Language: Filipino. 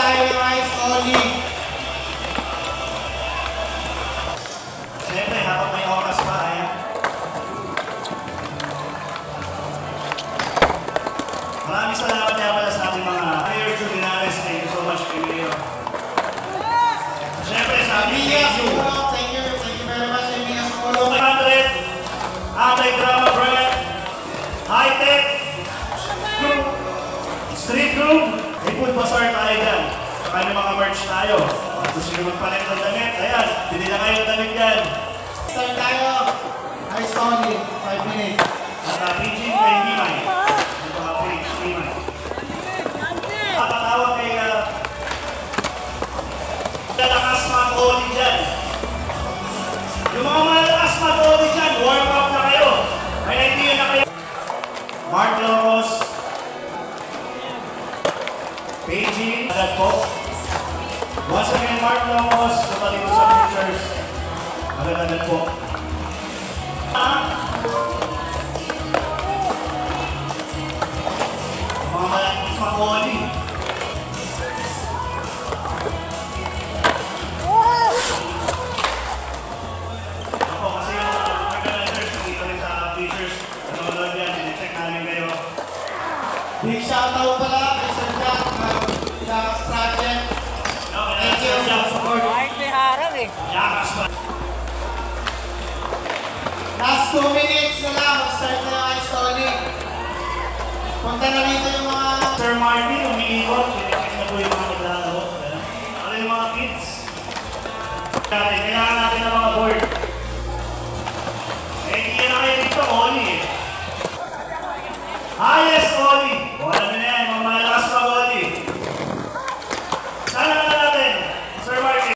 tayo ng ice only. Siyempre, habang may oras pa, ayan. Maraming salamat kaya pala sa ating mga players Julianes. Thank you so much, Emilio. Siyempre, sa ating Thank you very much, Emilio Solo. 100, anti-drama brand, high-tech, street room, may food bazaar tayo dyan. Saka may mga merch tayo. Gusto nyo magpalit ng damit, ayan, hindi na kayo ng damit dyan. Start tayo. Ice only, 5 minutes. At paging kay Himay. Ito mga page, Himay. Patawag kay malakas mag-oli dyan. Yung mga malakas mag-oli dyan, warm up na kayo. May idea na kayo. Mark Locos. Paging, agad po. Once again, Mark Locos, kapatid ko sa pictures. Agad-agad po. Mga malakas mag-oli. Ako kasi yung organizers, dito rin sa features. Nanonood yan, check namin kayo. Big shoutout pala kay Sir Jack, Jack's Project. Thank you for support. Kahit may harang eh. Yakas pa. Last 2 minutes na lang, mag-start na yung ice only. Punta na rito yung mga... Sir Marvin, umiiwan. Kailangan na po yung mga naglalaro. Ano yung mga kids? Kailangan natin